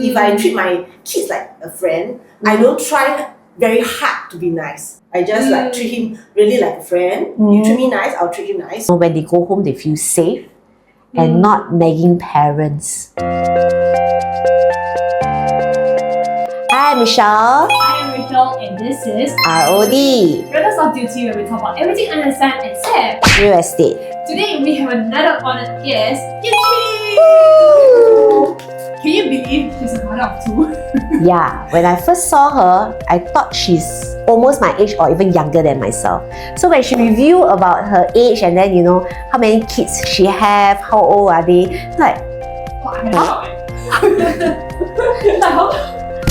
If I treat my kids like a friend, I don't try very hard to be nice. I just like treat him really like a friend. You treat me nice, I'll treat you nice. When they go home, they feel safe and not nagging parents. Hi, Michelle. I am Rachel, and this is ROD. Realtors on Duty, where we talk about everything under the sun except Real estate. today we have another honored guest, Yien Ching. Can you believe she's a mother of two? Yeah, when I first saw her, I thought she's almost my age or even younger than myself. So when she revealed about her age and then how many kids she have, how old are they, like, Wow, I'm shocked. Like, how?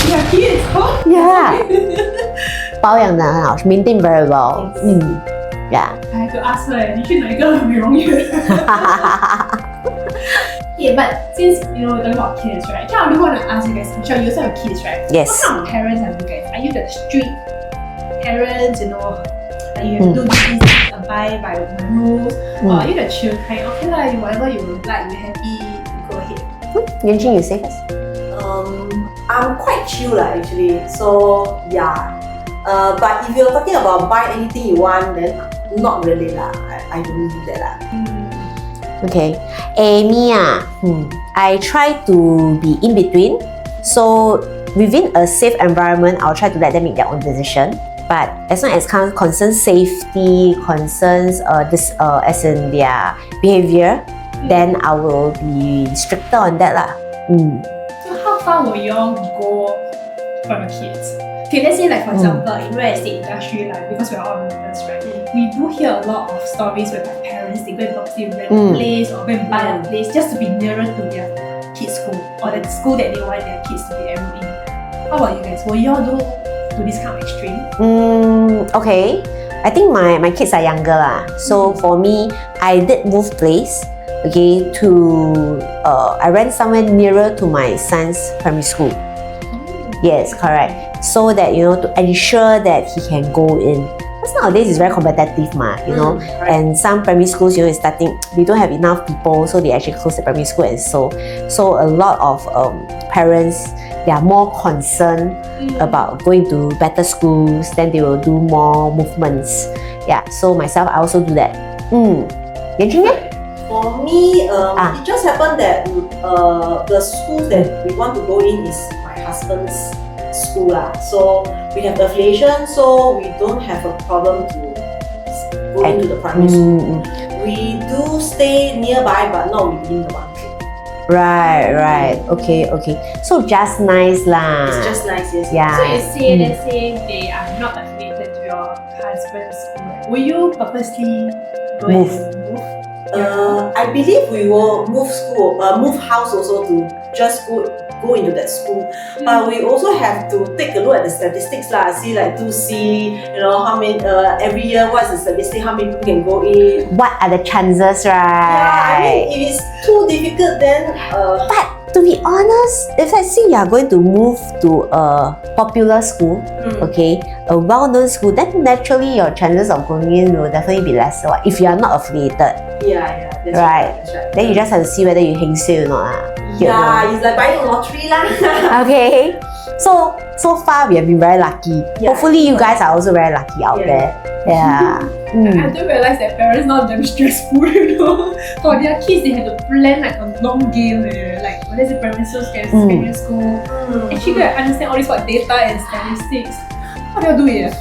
You have kids, huh? Yeah. 保养得很好 maintain very well. Yeah. I had to ask her, 你去哪个美容院？ Yeah, but since we're talking about kids, right? I really want to ask you guys, Michelle, you also have kids, right? Yes. What kind of parents are you guys? Are you the strict parents, like you have to do these things, abide by the rules? Or are you the chill kind? Okay lah, whatever you like, you're happy, you go ahead. Yien Ching, you say first. I'm quite chill actually. So yeah. But if you're talking about buy anything you want, then not really lah. I don't do that lah. Okay. Me I try to be in between. So within a safe environment, I'll try to let them make their own decision. But as long as concerns safety, concerns as in their behavior, then I will be stricter on that lah. So how far will you all go for your kids? Okay, let's say like for example, in real estate industry, like because we're all realtors, right? We do hear a lot of stories where like parents they go and purposely rent a place or go and buy a place just to be nearer to their kids' school or the school that they want their kids to be enrolled in. How about you guys? Will you all do this kind of extreme? Okay. I think my kids are younger lah. So for me, I did move place. Okay, I rent somewhere nearer to my son's primary school. Yes, correct. So that to ensure that he can go in. Because nowadays it's very competitive, and some primary schools, is starting, they don't have enough people, so they actually close the primary school, and so a lot of parents, they are more concerned about going to better schools. Then they will do more movements. Yeah. So myself, I also do that. Yien Ching? For me, it just happened that the school that we want to go in is my husband's school lah. So we have affiliation, so we don't have a problem to go into the primary school. We do stay nearby, but not within the boundary. Right. Okay. So just nice lah. It's just nice, yes. Yeah. So you say, let's say they are not affiliated to your husband's school, right? Will you purposely go Move. and move? I believe we will move house also to just go into that school. But we also have to take a look at the statistics lah. See to see how many every year what's the statistic, how many people can go in. What are the chances, right? Yeah, I mean if it's too difficult, then But to be honest, if I see you are going to move to a popular school, okay, a well-known school, then naturally your chances of going in will definitely be lesser. If you are not affiliated, yeah, that's right. That's right. Then you just have to see whether you heng sale or not. Yeah, it's like buying a lottery lah. Okay. So far we have been very lucky. Yeah. Hopefully you guys are also very lucky out there. Yeah. I do realize that parents now damn stressful, For their kids, they have to plan like a long game, like when there's a primary school, secondary school. Actually, go and understand all this data and statistics. How do you do it?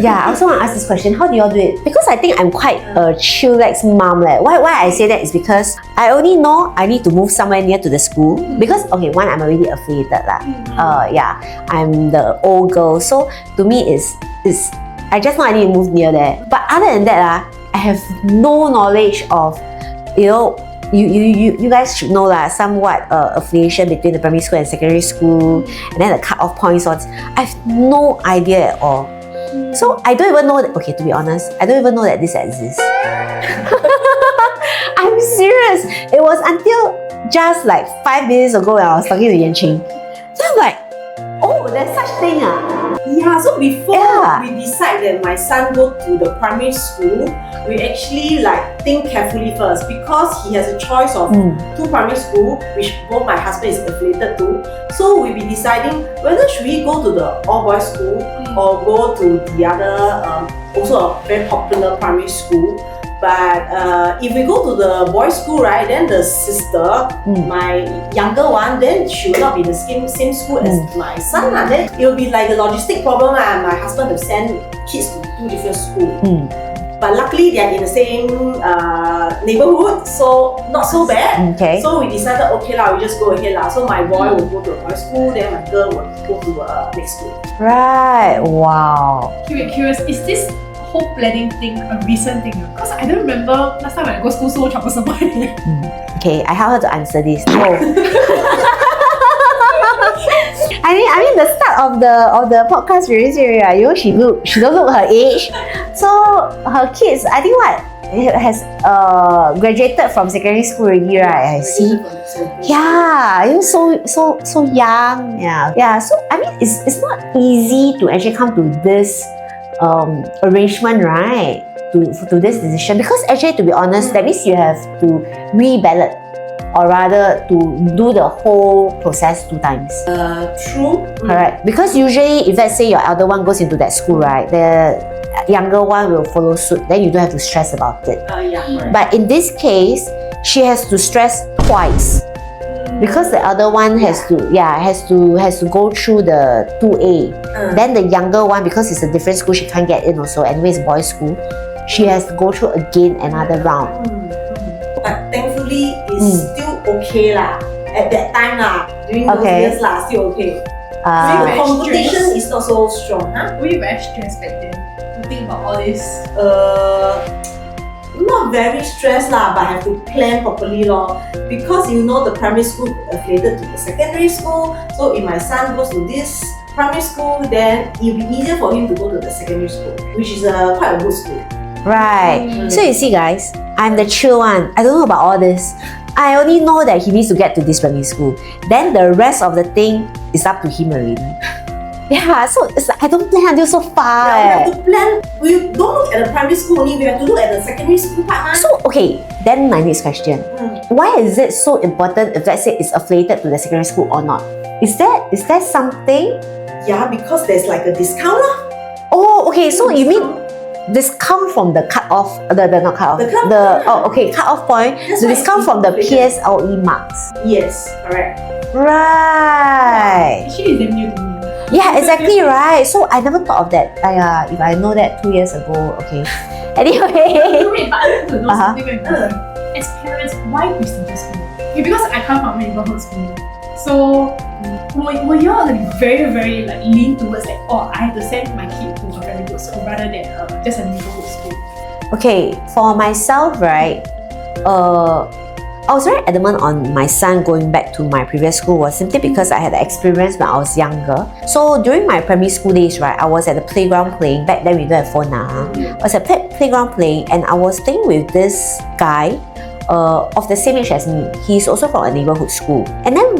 Yeah, I also want to ask this question. How do you all do it? Because I think I'm quite a chillax mom. Why I say that is because I only know I need to move somewhere near to the school. Because one, I'm already affiliated lah. I'm the old girl. So to me is I just know I need to move near there. But other than that I have no knowledge of you guys should know lah, somewhat affiliation between the primary school and secondary school, and then the cut-off points. I have no idea at all. So I don't even know that, to be honest, I don't even know that this exists. I'm serious. It was until just like 5 minutes ago when I was talking to Yien Ching. So I'm like, oh, there's such thing. Yeah, so before Yeah. we decide that my son go to the primary school, we actually like think carefully first because he has a choice of two primary school, which both my husband is affiliated to. So we'll be deciding whether should we go to the all boys school or go to the other also a very popular primary school. But if we go to the boys' school, right, then the sister, my younger one, then she will not be in the same school as my son. Then it will be like a logistic problem. My husband will send kids to two different schools. But luckily they are in the same neighborhood, so not so bad. Okay. So we decided, okay lah, we just go ahead lah. So my boy will go to a boys' school, then my girl will go to next school. Right. Wow. Curious, is this whole planning thing a recent thing? Because I don't remember last time when I go school so troublesome. Okay, I help her to answer this. Oh. I mean the start of the podcast really, you know, she don't look her age. So her kids, I think has graduated from secondary school already, right? I see. Yeah, you know, so young. Yeah. So I mean, it's not easy to actually come to this arrangement, right? To this decision, because actually, to be honest, that means you have to re-ballot, or rather to do the whole process 2 times. True. Correct. Because usually, if let's say your elder one goes into that school, right, the younger one will follow suit. Then you don't have to stress about it. Yeah. But in this case, she has to stress twice. Because the other one has to go through the 2A. Then the younger one, because it's a different school, she can't get in also. Anyway, it's boys' school. She has to go through again another round. But thankfully, it's still okay lah. At that time lah, during those years lah, still okay. So the competition is not so strong, huh? Were you very stressed back then to think about all this? Not very stressed lah, but I have to plan properly lor. Because you know the primary school affiliated to the secondary school. So if my son goes to this primary school, then it'll be easier for him to go to the secondary school, which is quite a good school. Right. So you see, guys, I'm the chill one. I don't know about all this. I only know that he needs to get to this primary school. Then the rest of the thing is up to him already. Yeah, so it's like I don't plan until so far. Yeah, we have to plan. We don't look at the primary school only. We have to look at the secondary school part. So okay, then my next question: why is it so important if let's say it's affiliated to the secondary school or not? Is there something? Yeah, because there's like a discount lah. Oh, okay. So you mean discount from the cut-off, cut-off point, That's the why discount it's from the affiliated. PSLE marks. Yes, correct. Right. Actually, it's damn new to me. Yeah, exactly right. So I never thought of that. If I know that 2 years ago, okay. Anyway. Wait, but I want to know something very important. As parents, why prestigious school? Okay, because I come from a neighborhood school. So, were you all like very, very like lean towards like, oh, I have to send my kid to a very good school rather than just a neighborhood school? Okay, for myself, right, I was very adamant on my son going back to my previous school was simply because I had the experience when I was younger. So during my primary school days, right, I was at the playground playing. Back then we don't have phone now. I was at playground playing and I was playing with this guy of the same age as me. He's also from a neighborhood school. And then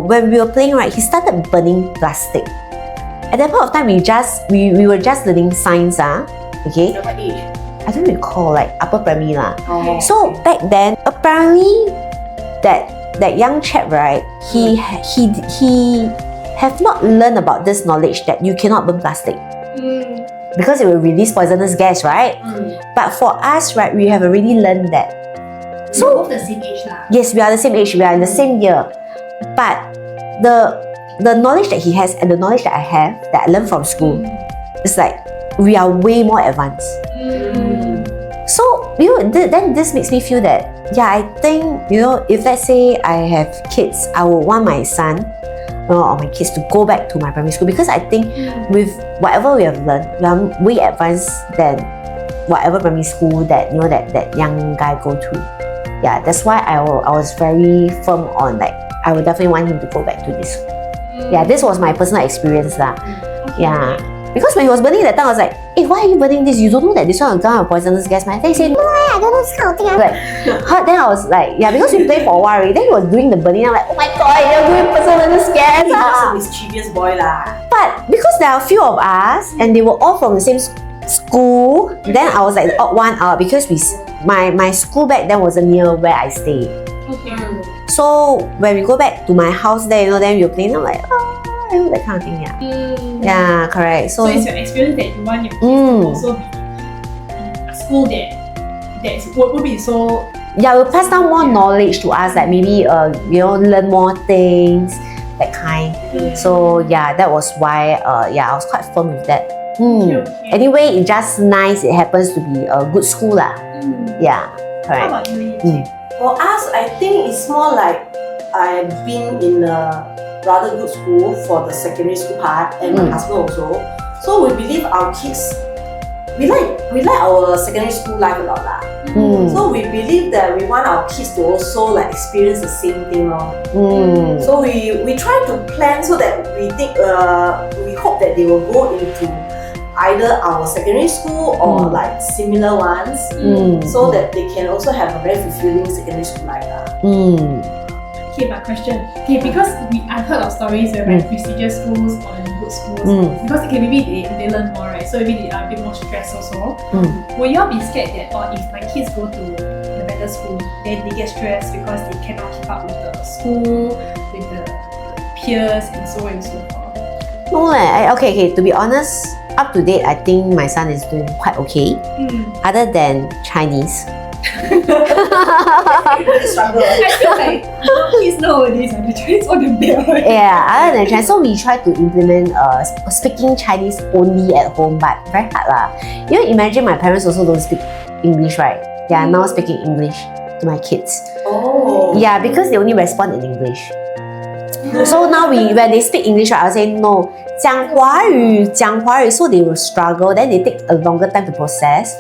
when we were playing, right, he started burning plastic. At that point of time, we were just learning science, okay? At what age? I don't recall, like upper primary lah. Oh, So back then, apparently, that young chap, right, he have not learned about this knowledge that you cannot burn plastic because it will release poisonous gas, right? But for us, right, we have already learned that. So both the same age lah. Yes, we are the same age, we are in the same year. But the knowledge that he has and the knowledge that I have, that I learned from school, it's like we are way more advanced. So, you know, then this makes me feel that, yeah, I think, you know, if let's say I have kids, I would want my son or my kids to go back to my primary school because I think with whatever we have learned, we are way advanced than whatever primary school that, you know, that young guy go to. Yeah, that's why I was very firm on like, I would definitely want him to go back to this school. Yeah, this was my personal experience lah. Yeah. Because when he was burning that time, I was like, hey, why are you burning this? You don't know that this one will come out poisonous gas, man. Then he said, no, I don't know this kind of thing. I'm like, huh? Then I was like, yeah, because we played for a while already. Then he was doing the burning. I'm like, oh my god, you're doing poisonous gas. He's a mischievous boy lah. But because there are a few of us and they were all from the same school, then I was like the odd one out because my school back then wasn't near where I stayed. Okay. So when we go back to my house there, then we were playing, I'm like, oh, that kind of thing, yeah. Yeah, correct. So it's your experience that you want your kids to also be in a school that would be so. Yeah, will pass down more knowledge to us, like maybe learn more things, that kind. So yeah, that was why I was quite firm with that. Okay. Anyway, it's just nice. It happens to be a good school lah. Yeah, correct. How about you, Yien Ching? For us, I think it's more like I've been in a rather good school for the secondary school part, and my husband also. So we believe our kids, we like our secondary school life a lot lah. So we believe that we want our kids to also like experience the same thing lor. So we try to plan so that we think we hope that they will go into either our secondary school or like similar ones, so that they can also have a very fulfilling secondary school life lah. Okay, my question. Okay, because I've heard of stories where prestigious schools or good schools, because maybe they learn more, right? So maybe they are a bit more stressed also. Will you all be scared that, or if my kids go to the better school, then they get stressed because they cannot keep up with the school, with the peers, and so on and so forth? No, okay. To be honest, up to date, I think my son is doing quite okay. Other than Chinese. Struggle. I feel like kids nowadays are the Chinese on the bed. Yeah, other than Chinese, so we try to implement speaking Chinese only at home, but very hard lah. You know, imagine my parents also don't speak English, right? They are now speaking English to my kids. Oh. Yeah, because they only respond in English. So now when they speak English, right, I'll say no, 讲华语. So they will struggle, then they take a longer time to process.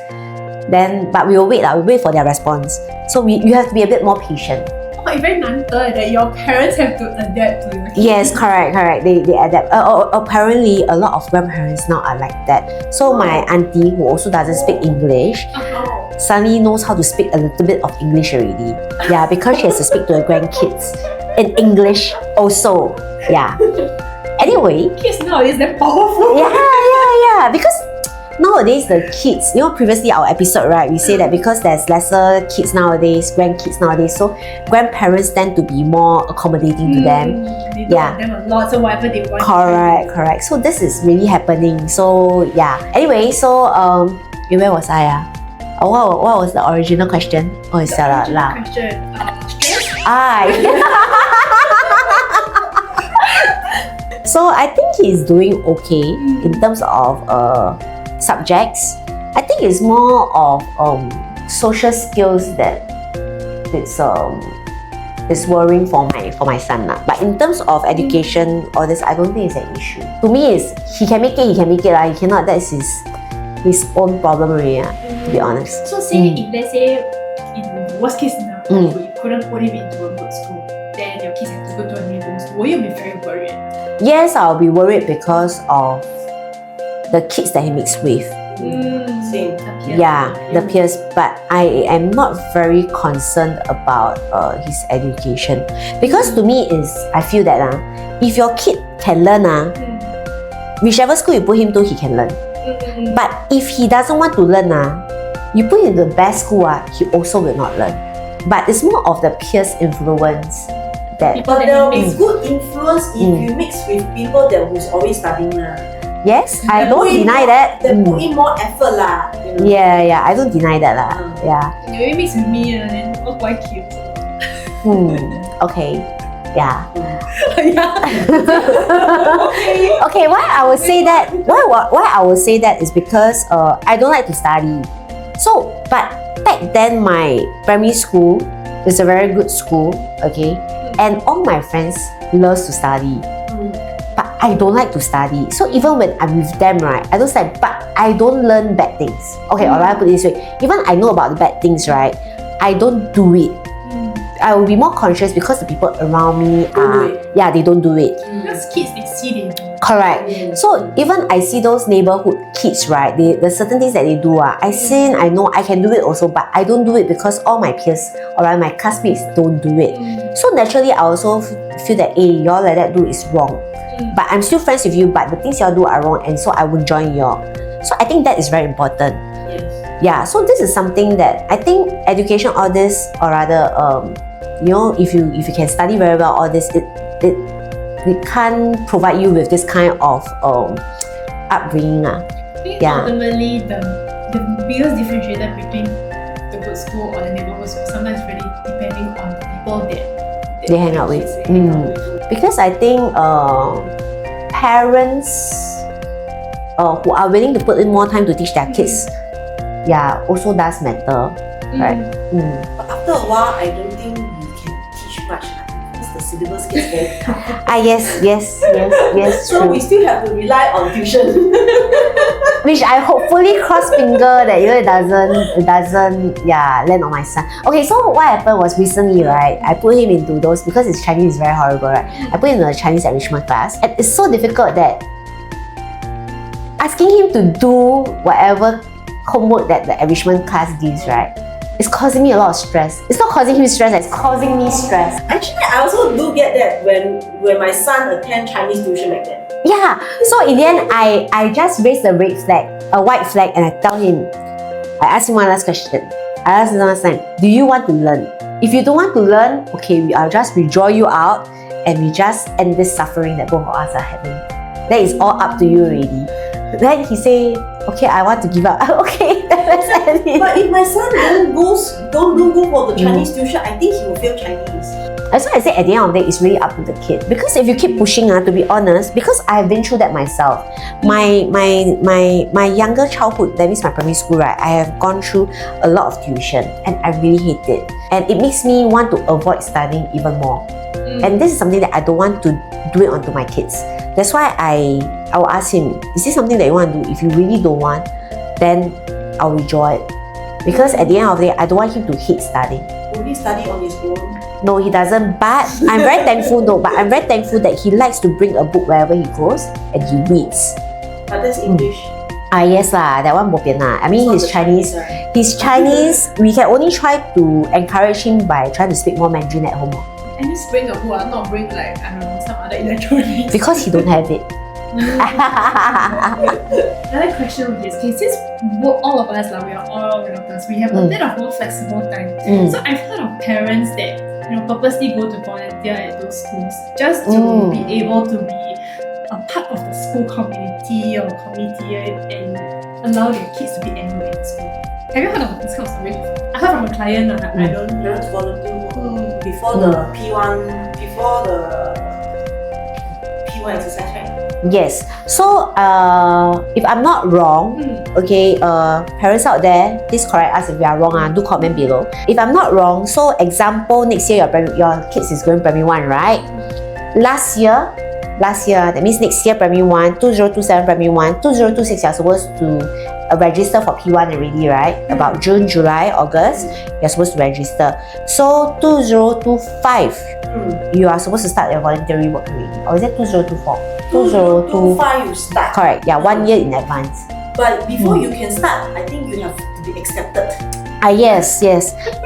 Then, but we will wait for their response. So you have to be a bit more patient. Oh, it's very 难得 that your parents have to adapt to your kids. Yes, correct. They adapt. Apparently, a lot of grandparents now are like that. So my auntie, who also doesn't speak English, suddenly knows how to speak a little bit of English already. Yeah, because she has to speak to her grandkids in English also. Yeah. Anyway. Kids nowadays, they're powerful. Yeah. Because nowadays the kids, previously our episode, right, we say that because there's lesser kids nowadays, grandkids nowadays, so grandparents tend to be more accommodating to them. They do them a lot, so whatever they want. Correct. So this is really happening. So yeah. Anyway, so where was I? What was the original question? Oh, it's Question. Stress? So I think he's doing okay in terms of subjects. I think it's more of social skills that it's worrying for my son lah. But in terms of education, all this, I don't think it's an issue. To me, is he can make it lah. He cannot. That's his own problem already. To be honest. So say if let's say in the worst case scenario, you couldn't put him into a good school, then your kids have to go to a neighborhood school, will you be very worried? Yes, I'll be worried because of the kids that he mixed with. Same. The peers. But I am not very concerned about his education, because to me I feel that if your kid can learn whichever school you put him to, he can learn. But if he doesn't want to learn you put him in the best school he also will not learn. But it's more of the peers influence. But there is good influence if you mix with people who's always studying lah. Yes, I don't deny that. They put in more effort lah. Yeah, I don't deny that lah. Yeah. You maybe mix with me then quite cute. Okay. Yeah. Okay. Why I would say that? Why I would say that is because I don't like to study. So, but back then my primary school is a very good school. Okay. And all my friends loves to study, but I don't like to study. So even when I'm with them, right, I don't say, but I don't learn bad things. Okay, or I put it this way, even I know about the bad things, right, I don't do it. I will be more conscious because the people around me they don't do it. Because kids, they see, they do. Correct. So even I see those neighborhood kids, right? The certain things that they do, I see, I know I can do it also, but I don't do it because all my peers or my classmates don't do it. So naturally, I also feel that, hey, y'all like that do is wrong. But I'm still friends with you, but the things y'all do are wrong, and so I won't join y'all. So I think that is very important. Yes. Yeah. So this is something that I think education, all this, or rather, if you can study very well, all this, it can't provide you with this kind of upbringing. I think ultimately the biggest differentiator between the good school or the neighborhood school sometimes really depending on the people that they hang out with. Because I think parents who are willing to put in more time to teach their kids, also does matter, right? But after a while, I don't think we can teach much because the syllabus gets very tough. Yes. So true. we still have to rely on tuition. Which I hopefully cross finger that it doesn't land on my son. Okay, so what happened was recently, right? I put him into those because his Chinese is very horrible, right? I put him in a Chinese enrichment class, and it's so difficult that asking him to do whatever homework that the enrichment class gives, right? It's causing me a lot of stress. It's not causing him stress, it's causing me stress. Actually, I also do get that when my son attends Chinese tuition like that. Yeah, so in the end, I just raised a white flag, and I tell him, I asked him one last question. I asked him last time, do you want to learn? If you don't want to learn, okay, I'll just withdraw you out and we just end this suffering that both of us are having. That is all up to you already. Then he say, okay, I want to give up. Okay, let's end it. But if my son don't go for the Chinese tuition, I think he will fail Chinese. That's why I say at the end of the day, it's really up to the kid. Because if you keep pushing, to be honest, because I've been through that myself. My younger childhood, that means my primary school, right? I have gone through a lot of tuition, and I really hate it. And it makes me want to avoid studying even more. And this is something that I don't want to do it onto my kids. That's why I will ask him, is this something that you want to do? If you really don't want, then I'll withdraw it. Because at the end of the day, I don't want him to hate studying. Will he study on his own? No, he doesn't, but I'm very thankful that he likes to bring a book wherever he goes and he reads. But that's English. Yes lah, that one bo pian lah. I mean, It's not his the Chinese, right? his Chinese, we can only try to encourage him by trying to speak more Mandarin at home. And just bring a book, not bring like, I don't know, some other electronics. Because he don't have it. Another question is, okay, since all of us, we are all realtors, we have a bit of more flexible time. So I've heard of parents that purposely go to volunteer at those schools just to be able to be a part of the school community or committee and allow their kids to be enrolled in school. Have you heard of this kind of story? I heard from a client. I don't. Parents volunteer before the P1 exercise, right? Yes. So, if I'm not wrong, okay, parents out there, please correct us if we are wrong. Do comment below. If I'm not wrong, so example, next year your kids is going primary 1, right? Last year, that means next year primary 1, 2027 primary 1, 2026 you're supposed to register for P1 already, right? About June, July, August, you're supposed to register. So 2025, you are supposed to start your voluntary work already. Or is it 2024? 2025 you start. Correct, 1 year in advance. But before you can start, I think you have to be accepted. Yes.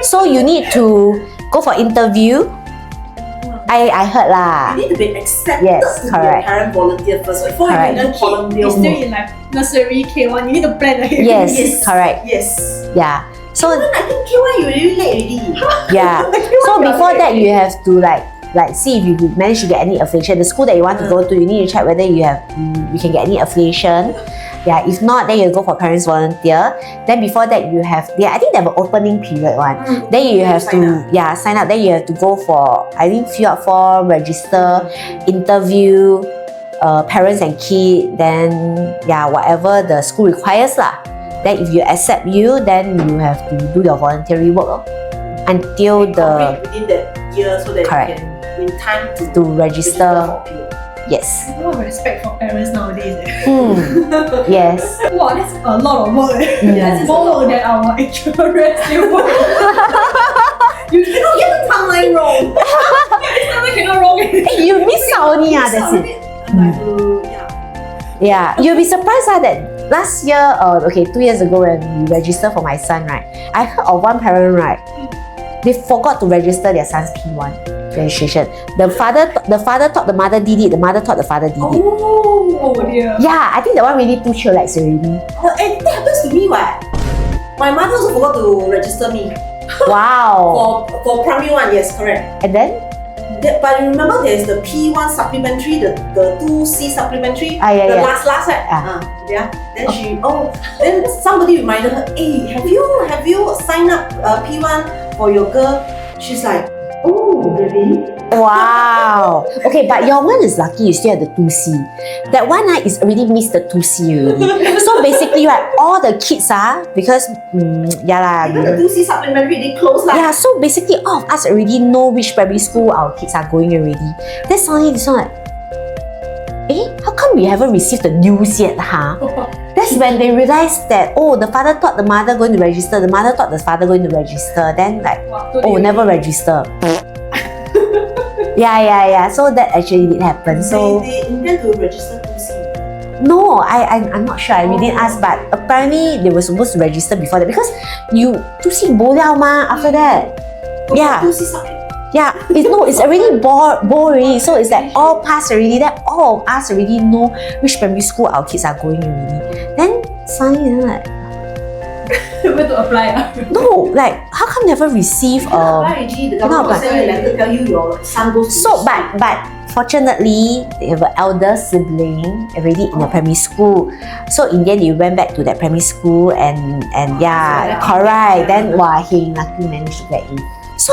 So you need to go for interview. I heard lah. You need to be accepted Yes, to correct. be a parent volunteer first before you can do volunteer You're still work. in like nursery, K1, you need to plan ahead. Yes, correct. Yes. Yeah. So Even I think K1 you really late already. yeah. So before that, you have to like see if you manage to get any affiliation. The school that you want to go to, you need to check whether you can get any affiliation. Yeah, if not, then you go for parents volunteer. Then before that, you have I think they have an opening period one. Then you have to sign up. Then you have to go for fill out form, register, interview, parents and kid. Then whatever the school requires lah. Then if you accept you, then you have to do your voluntary work until the within that year so that Correct. you can in time to register. for P1. Yes. A lot of respect for parents nowadays. Yes. Wow, that's a lot of work. Yes, That's more than our actual rescue work. You cannot get the timeline wrong. It's not like cannot wrong. Hey, you miss out only, that's it. I'm like, yeah. Yeah, you'll be surprised that last year, 2 years ago when we registered for my son, right? I heard of one parent, right? They forgot to register their son's P1 registration. The father thought the mother did it, the mother thought the father did it. Oh dear. Yeah, I think that one really too chillax already. And that happens to me, what? My mother also forgot to register me. Wow. For primary 1, yes, correct. And then? But you remember there's the P1 supplementary, the 2C supplementary, Yeah, the yeah. last right? Yeah. Then then somebody reminded her, hey, have you signed up P1 for your girl? She's like, oh, really? Wow. Okay, but your one is lucky you still have the 2C. That one is already missed the 2C already. So basically, right, all the kids because Even the 2C supplementary, they close yeah, so basically all of us already know which primary school our kids are going already. Then suddenly this one how come we haven't received the news yet, huh? That's when they realized that, the father thought the mother going to register, the mother thought the father going to register, then like, never register. Yeah. So that actually did happen. So they intend to register 2C. no, I'm not sure. We didn't ask, but apparently they were supposed to register before that because you 2C bo liao ma after that. Yeah. 2C supplementary. Yeah, it's already boring. So it's like all passed already. That all of us already know which primary school our kids are going already. Then suddenly like, Where to apply? no, like how come never receive The government will send you a letter tell you your son goes to So but fortunately they have an elder sibling already in the primary school. So in the end they went back to that primary school and yeah, correct. Then he luckily managed to get in. So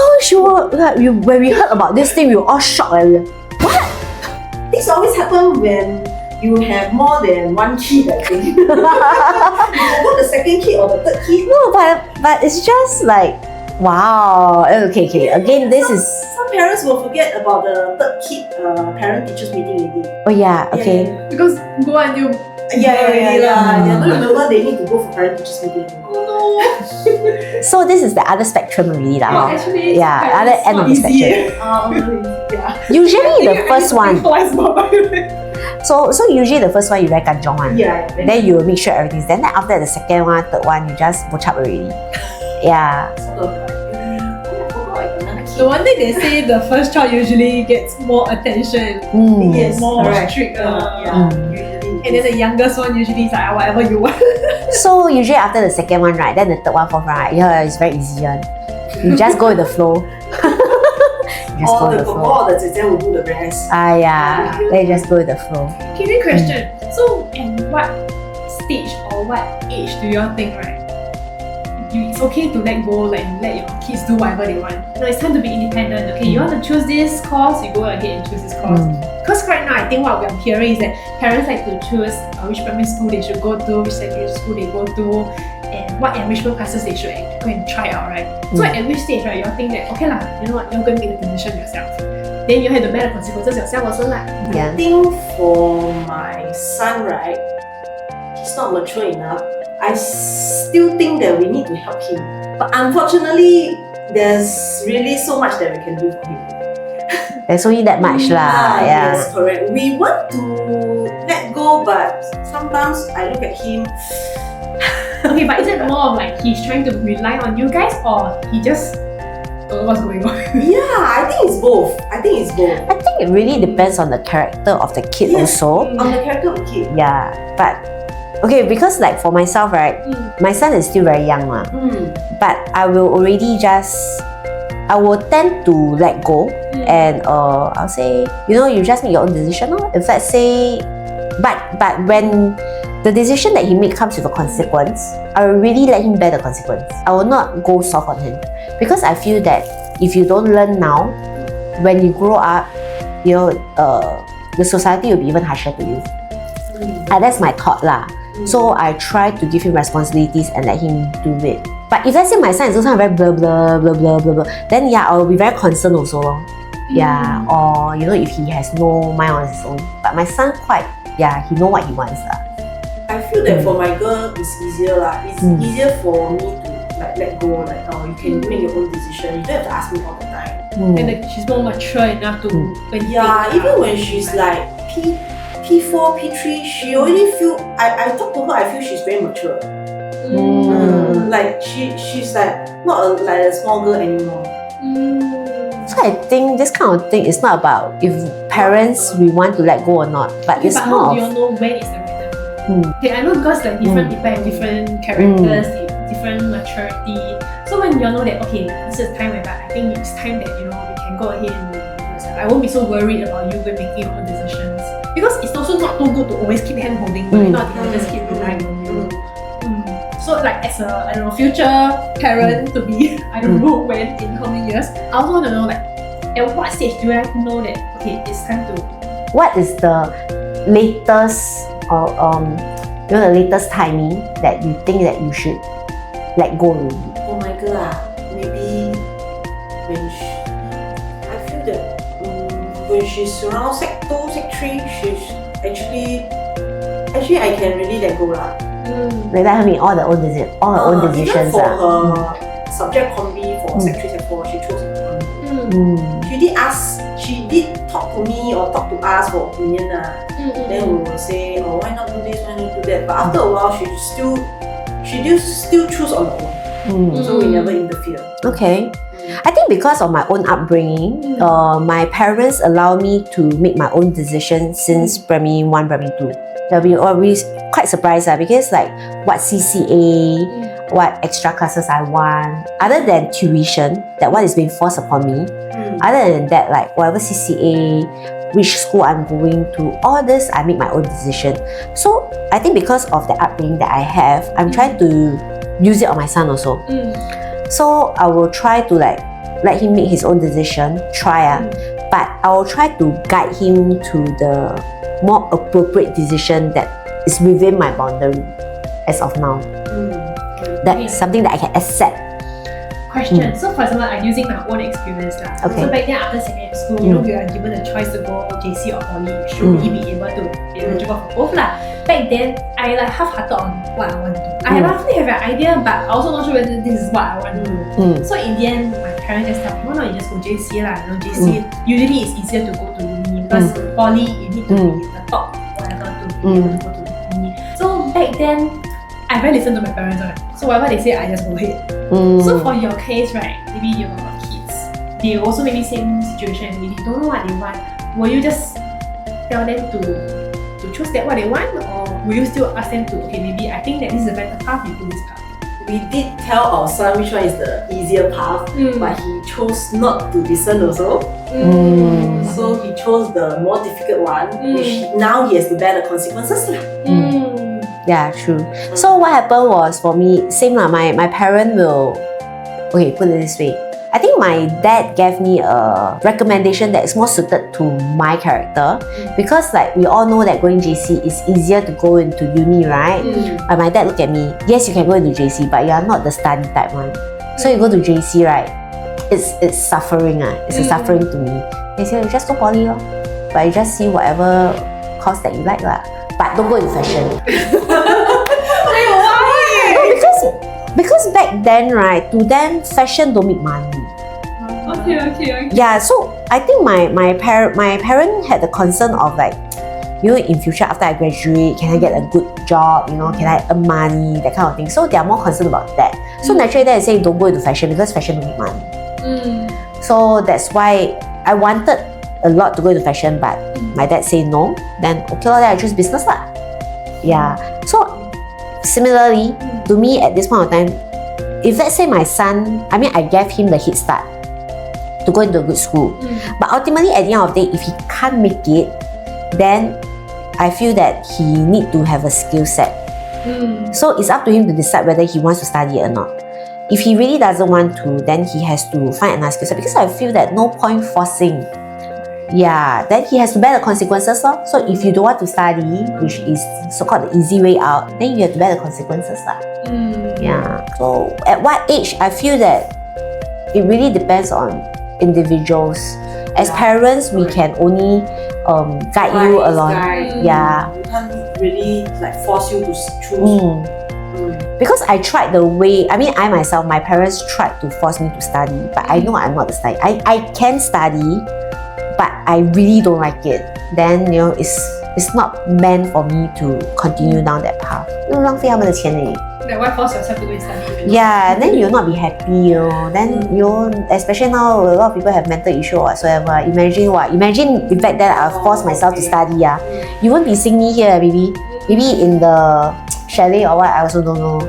when we heard about this thing, we were all shocked. What? This always happens when you have more than one kid, I think. You go the second kid or the third kid. No, but it's just like, wow. Okay. Again, this is. Some parents will forget about the third kid parent-teachers meeting already. Oh yeah, okay. Yeah. Because go and you. Yeah. They don't remember they need to go for parent-teachers meeting. Oh no. So this is the other spectrum already lah. Actually, Yeah, other end of the spectrum. Yeah. Usually the first one. Twice more, by the way. So usually the first one you very kanchong one. Yeah. Then you will make sure everything's. Then after that, the second one, third one, you just watch up already. Yeah. The one thing they say, the first child usually gets more attention, Yes, more correct. strict. Usually. And then the youngest one usually is like whatever you want. So usually after the second one, right, then the third one, fourth one, right, yeah, it's very easy one. You just go with the flow. You just go with the flow. All the 姐姐 will do the rest. Yeah. Then you just go with the flow. Okay, then question. So, in what stage or what age do you all think, right? It's okay to let go, like let your kids do whatever they want. No, it's time to be independent. Okay, you want to choose this course, you go ahead and choose this course. Because right now, I think what we're hearing is that parents like to choose which primary school they should go to, which secondary school they go to, and what enrichment classes they should go and try out, right? So at which stage, right, you all think that, okay lah, you know what, you're going to make the decision yourself. Then you have to bear the consequences yourself also lah. Yeah. I think for my son, right, he's not mature enough. I still think that we need to help him. But unfortunately, there's really so much that we can do for him. There's only that much lah. Yeah. Yes, correct. We want to let go, but sometimes I look at him. Okay, but is it more of like he's trying to rely on you guys or he just don't know what's going on? Yeah, I think it's both. I think it really depends on the character of the kid also. On the character of the kid. Yeah, but okay, because like for myself, right, my son is still very young lah. But I will tend to let go and I'll say, you just make your own decision. If let's say, but when the decision that he makes comes with a consequence, I will really let him bear the consequence. I will not go soft on him because I feel that if you don't learn now, when you grow up, the society will be even harsher to you. That's my thought lah. So I try to give him responsibilities and let him do it. But if let's say my son is also very blah blah blah blah blah blah, then yeah, I will be very concerned also. Yeah, or if he has no mind on his own. But my son he know what he wants lah. I feel that for my girl it's easier lah. It's easier for me to like let go. Like you can make your own decision. You don't have to ask me all the time. and she's more mature enough to when even when she's like P4, P3, she already feel. I talk to her, I feel she's very mature. Like she's like not like a small girl anymore. So I think this kind of thing is not about if parents we want to let go or not, but it's more how do you know when is the right time? Okay, I know because like different people have different characters, different maturity. So when you know that okay, this is time whereby I think it's time that you can go ahead and yourself. I won't be so worried about you when making your own decisions because it's also not too good to always keep hand holding. Not to just keep relying on you. So like as a future parent to be, I don't know when in how many years, I also want to know like at what stage do I know that okay it's time to. What is the latest or the latest timing that you think that you should let go already? Oh my god, maybe when I feel that when she's around Sec 2, Sec 3, she's actually I can really let go lah. Like let her make all her own decisions. Even for her subject combi for Sec 3, Sec 4, she chose combi. She did talk to me or talk to us for opinion Then we will say, oh, why not do this, why not do that? But after a while, she still choose on her own. So we never interfere. Okay. I think because of my own upbringing, my parents allow me to make my own decisions since primary 1, primary 2. They'll be always quite surprised because like what CCA, what extra classes I want, other than tuition, that one is being forced upon me. Other than that, like whatever CCA, which school I'm going to, all this I make my own decision. So I think because of the upbringing that I have, I'm trying to use it on my son also. So I will try to like let him make his own decision, but I will try to guide him to the more appropriate decision that is within my boundary as of now. That's something that I can accept. Question. So for example, I'm using my own experience lah. Okay. So back then after secondary school, we are given the choice to go JC or poly. Should we be able to eligible for both lah? Back then, I like half-hearted on what I want to do. I roughly have an idea, but I also not sure whether this is what I want to do. So in the end, my parents just tell me, why not you just go JC lah? JC usually it's easier to go to uni because poly you need to be the top whatever to be able to go to uni. So back then, I very listen to my parents right? So whatever they say, I just go ahead. So for your case, right, maybe your kids, they also maybe same situation, maybe they don't know what they want. Will you just tell them to choose that what they want, or will you still ask them to, okay, maybe I think that this is a better path, you do this path? We did tell our son which one is the easier path, but he chose not to listen also. So he chose the more difficult one, which now he has to bear the consequences. Yeah, true. So what happened was for me, same lah, my parent will, okay, put it this way. I think my dad gave me a recommendation that is more suited to my character because like we all know that going JC is easier to go into uni, right? But my dad looked at me, yes, you can go into JC, but you are not the study type one. So you go to JC, right? It's suffering. It's a suffering to me. He said, you just go poly lor. But you just see whatever course that you like lah. But don't go into fashion. Because back then, right, to them, fashion don't make money. Okay. Yeah, so I think my parent had the concern of like, in future after I graduate, can I get a good job? Can I earn money? That kind of thing. So they are more concerned about that. So naturally, they say don't go into fashion because fashion don't make money. So that's why I wanted a lot to go into fashion, but my dad said no. Then okay then I choose business lah. Yeah. So similarly, to me at this point of time, if let's say my son, I gave him the head start to go into a good school. But ultimately at the end of the day, if he can't make it, then I feel that he need to have a skill set. So it's up to him to decide whether he wants to study or not. If he really doesn't want to, then he has to find another skill set because I feel that no point forcing. Yeah, then he has to bear the consequences. So if you don't want to study, which is so-called the easy way out, then you have to bear the consequences. Yeah. So at what age, I feel that it really depends on individuals. As parents, we can only guide you along. Yeah. You can't really like force you to choose. because I tried the way, I mean, I myself, my parents tried to force me to study, but I know I'm not the study. I can study, but I really don't like it. Then, you know, it's not meant for me to continue down that path. 浪费他们的钱而已。 Like why force yourself to go and study? Yeah, then you'll not be happy, you know. Then you know, especially now, a lot of people have mental issue or whatsoever. Imagine the fact that I forced myself to study. You won't be seeing me here, maybe in the chalet or what. I also don't know.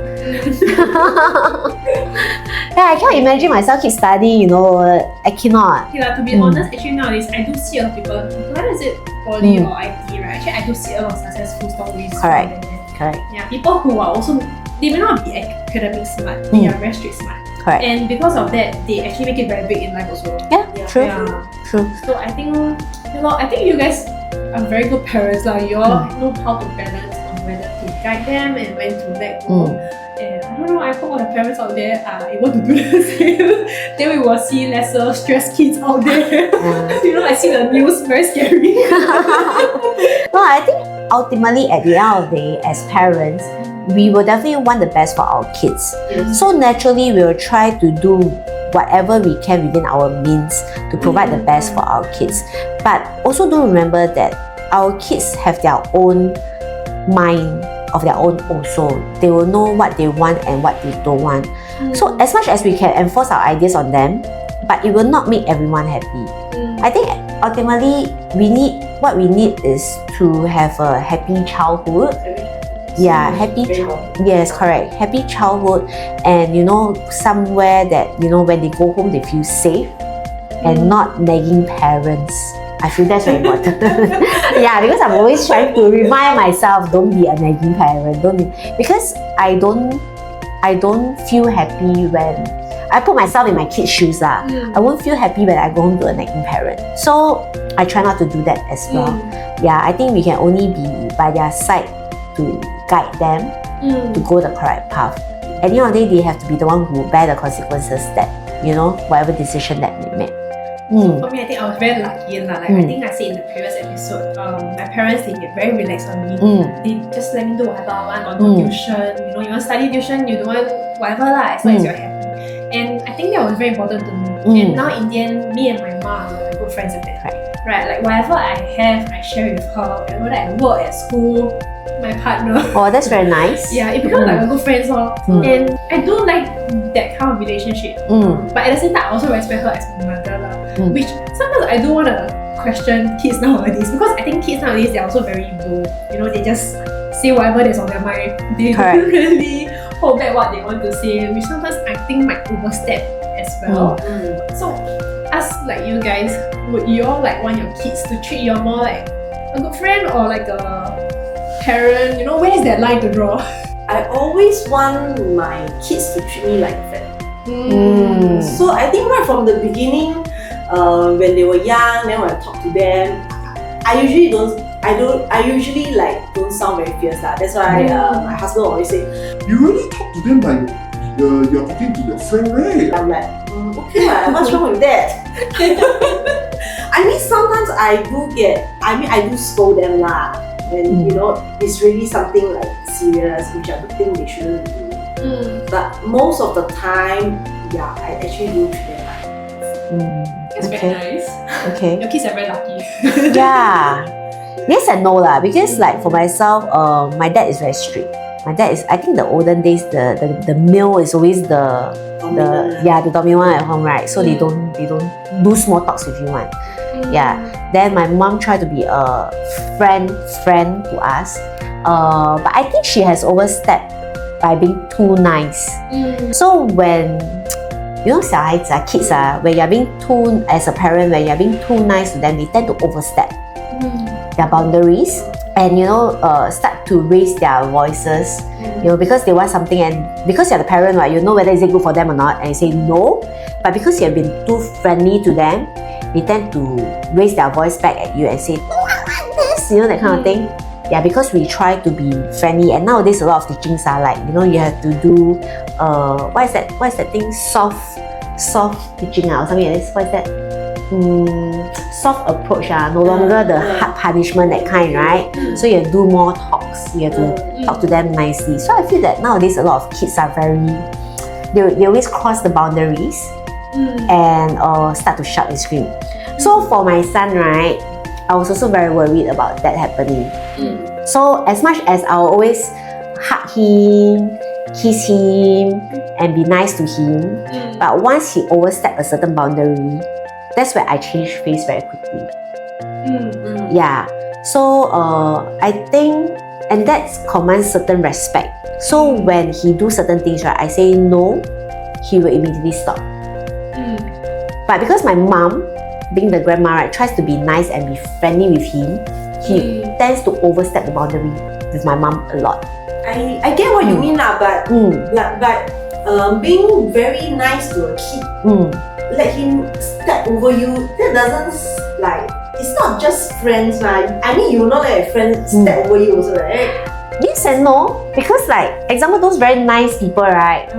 Yeah, I can't imagine myself keep studying. You know, I cannot. Okay, to be honest, actually nowadays I do see a lot of people. Whether is it poly or IT, right? Actually, I do see a lot of successful stories. Correct. Yeah, people who are also, they may not be academic smart, they are very street smart. Correct. And because of that, they actually make it very big in life also. Yeah, true. Yeah. True. So I think you guys are very good parents. You all know how to balance on whether to guide them and when to let go. And I don't know, I hope all the parents out there are able to do the same. Then we will see lesser stressed kids out there. You know, I see the news, very scary. No, I think ultimately at the end of the day, as parents, we will definitely want the best for our kids. So naturally, we will try to do whatever we can within our means to provide the best for our kids. But also do remember that our kids have their own mind of their own also. They will know what they want and what they don't want. So as much as we can enforce our ideas on them, but it will not make everyone happy. I think ultimately what we need is to have a happy childhood. Yeah, yes, correct. Happy childhood, and you know, somewhere that, you know, when they go home they feel safe and not nagging parents. I feel that's very important. Yeah, because I'm always trying to remind myself, don't be a nagging parent. Because I don't feel happy when I put myself in my kids' shoes. I won't feel happy when I go home to a nagging parent. So I try not to do that as well. Yeah, I think we can only be by their side to guide them to go the correct path. At the end of the day, they have to be the one who bear the consequences that, you know, whatever decision that they make. For me, I think I was very lucky in that. I think I said in the previous episode, my parents, they get very relaxed on me. They just let me do whatever I want, or go tuition. You know, you want to study tuition, you don't want whatever as long as you're happy. And I think that was very important to me. And now in the end, me and my mom are good friends with that. Right, like whatever I have, I share with her. And whether I work at school, my partner. Oh, that's very nice. Yeah, it becomes like a good friend. And I do like that kind of relationship. But at the same time, I also respect her as my mother. Which sometimes I do want to question kids nowadays, because I think kids nowadays, they're also very bold. You know, they just say whatever that's on their mind. They don't really hold back what they want to say, which sometimes I think might overstep as well. So, us like you guys, would you all like want your kids to treat you more like a good friend or like a parent? You know, where is that line to draw? I always want my kids to treat me like a friend. So I think right from the beginning, when they were young, then when I talk to them, I usually like don't sound very fierce. That's why my husband always say, you really talk to them like you're talking to your friend, right? I'm like, okay, what's wrong with that? I mean, sometimes I do scold them when you know it's really something like serious, which I would think they shouldn't do. But most of the time, yeah, I actually do treat them like. That's very nice. Okay. Your kids are very lucky. Yeah. Yes and no because like for myself, my dad is very strict. My dad is, I think the olden days, the male is always the dominant one at home, right? So they don't do small talks with you one. Yeah. Then my mom tried to be a friend to us. But I think she has overstepped by being too nice. So when you know, 小孩子 kids when you're being too, as a parent, when you're being too nice to them, they tend to overstep their boundaries and, you know, start to raise their voices, you know, because they want something, and because you're the parent, right, you know whether is it good for them or not, and you say no, but because you have been too friendly to them, they tend to raise their voice back at you and say, no, I want this, you know, that kind of thing. Yeah, because we try to be friendly, and nowadays a lot of teachings are like, you know, you have to do what is that thing, soft teaching or something like this. What is that? soft approach, no longer the hard punishment, that kind, right? So you have to do more talks, you have to talk to them nicely. So I feel that nowadays a lot of kids are they always cross the boundaries and start to shout and scream. So for my son, right, I was also very worried about that happening. So as much as I'll always hug him, kiss him, and be nice to him, but once he overstepped a certain boundary, that's where I changed face very quickly. Yeah. So I think, and that commands certain respect. So when he do certain things, right, I say no, he will immediately stop. But because my mom, being the grandma, right, tries to be nice and be friendly with him, he tends to overstep the boundary with my mom a lot. I get what you mean now, but being very nice to a kid, let him step over you, that doesn't it's not just friends, right? I mean, you will not let a friend step over you also, right? Yes and no, because example, those very nice people, right?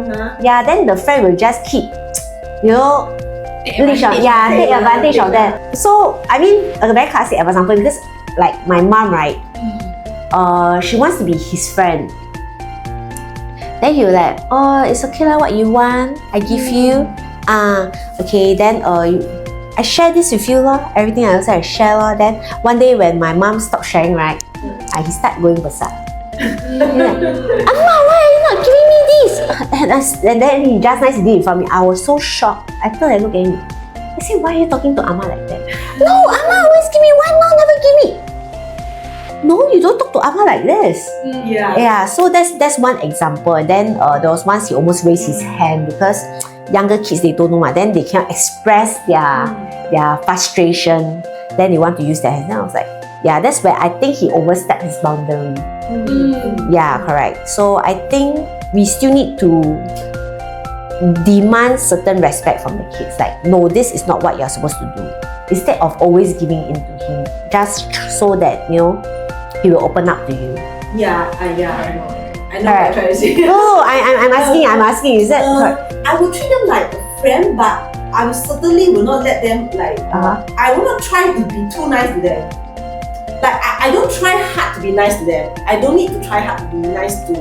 Yeah, then the friend will just keep, take advantage of that. So I mean, a very classic example, because my mom, right? She wants to be his friend. Then he will it's okay lah, what you want, I give you. Okay, then I share this with you lah. Everything I also I share lah. Then one day when my mom stopped sharing, right, he start going berserk. Amma, why are you not giving me this? And then he just nice did it for me. I was so shocked. I thought I looked at him. I said, why are you talking to Amma like that? No, Amma always give me one, no, never give me. No, you don't talk to Amma like this. Yeah. So that's one example. And then there was once he almost raised his hand because younger kids, they don't know what. Then they cannot express their frustration. Then they want to use their hands. Then I was like, yeah, that's where I think he overstepped his boundary. Yeah, correct. So I think we still need to demand certain respect from the kids. No, this is not what you're supposed to do. Instead of always giving in to him, just so that he will open up to you. Yeah, I know. I know what you're trying to say. No, I'm asking. Is that correct? I would treat them like a friend, but I certainly will not let them I will not try to be too nice to them. I don't try hard to be nice to them. I don't need to try hard to be nice to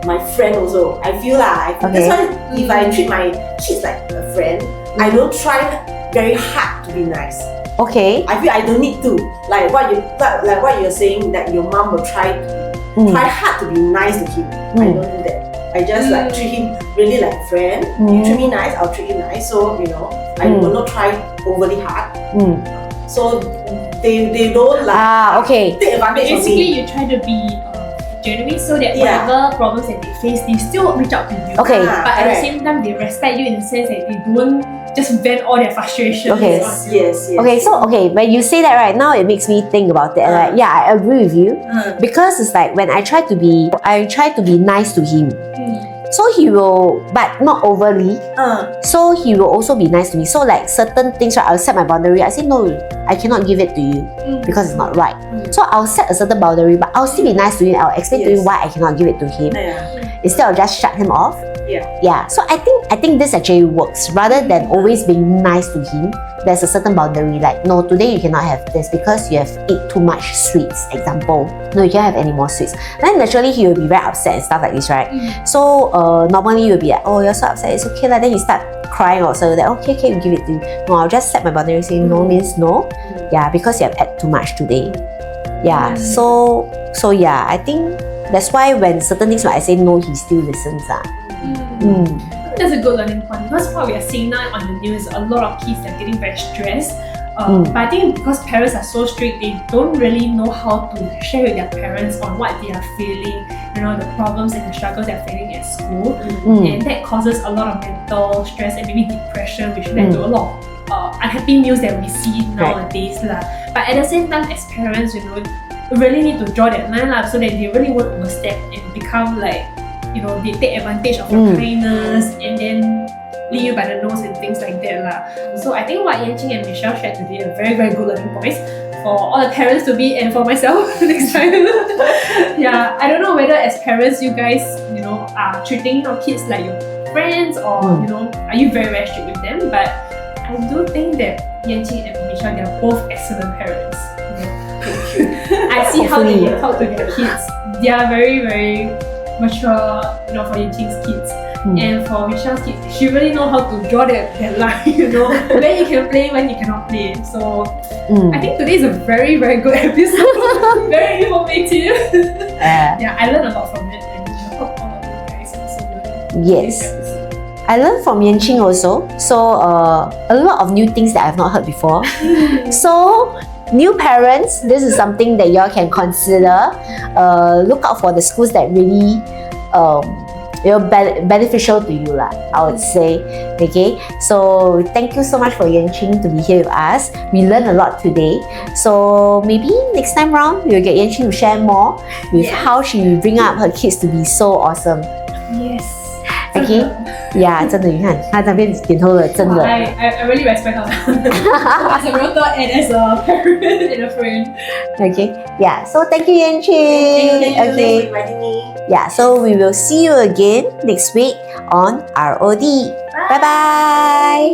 my friend also. I feel that's why if I treat my kids like a friend, I don't try very hard to be nice. Okay. I feel I don't need to. Like what you're saying, that your mom will try hard to be nice to him. I don't do that. I just treat him really like a friend. You treat me nice, I'll treat you nice. So I will not try overly hard. So they don't okay. take advantage of Basically, me. you try to be genuine so that whatever problems that they face, they still reach out to you. Okay. But at the same time, they respect you in the sense that they don't just vent all their frustrations on you. Yes. Okay, so when you say that right now, it makes me think about it. I agree with you because it's when I try to be nice to him. So he will, but not overly. So he will also be nice to me. So certain things, right, I'll set my boundary. I say no, I cannot give it to you because it's not right. So I'll set a certain boundary, but I'll still be nice to him. I'll explain to him why I cannot give it to him instead of just shut him off. Yeah. So I think this actually works rather than always being nice to him. There's a certain boundary, no, today you cannot have this because you have eaten too much sweets, example. No, you can't have any more sweets. Then naturally he will be very upset and stuff like this, right? So normally you'll be like, oh, you're so upset, it's okay lah. Then you start crying or so that okay, we give it to you. No, I'll just set my boundary saying no means no. Yeah, because you have had too much today. Yeah, so yeah, I think that's why when certain things I say no, he still listens. That's a good learning point because what we are seeing now on the news, a lot of kids are getting very stressed. But I think because parents are so strict, they don't really know how to share with their parents on what they are feeling, the problems and the struggles they're feeling at school. And that causes a lot of mental stress and maybe depression, which led to a lot of unhappy news that we see nowadays. But at the same time, as parents, we really need to draw that line so that they really won't overstep and become they take advantage of your kindness and then lead you by the nose and things like that. So I think what Yien Ching and Michelle shared today are very, very good learning points for all the parents to be and for myself next time. Yeah, I don't know whether as parents you guys, are treating your kids like your friends or, are you very, very strict with them? But I do think that Yien Ching and Michelle, they're both excellent parents. I see how they talk to their kids. They are very, very mature, for Yien Ching's kids. And for Michelle's kids, she really know how to draw that line, when you can play, when you cannot play. So I think today is a very, very good episode. Very informative. Yeah, I learned a lot from it, and I hope all of you guys also learn. Yes. I learned from Yien Ching also. So a lot of new things that I've not heard before. So new parents, this is something that y'all can consider. Look out for the schools that really beneficial to you lah, I would say. Okay, so thank you so much for Yien Ching to be here with us. We learned a lot today. So maybe next time round we'll get Yien Ching to share more with how she bring up her kids to be so awesome. Yes. Okay, yeah, 真的，你看她那边点头了，真的。I really respect her as a realtor and as a parent and a friend. Okay, yeah. So thank you, Yien Ching. Thank you Okay, for inviting me. yeah. So we will see you again next week on ROD. Bye bye.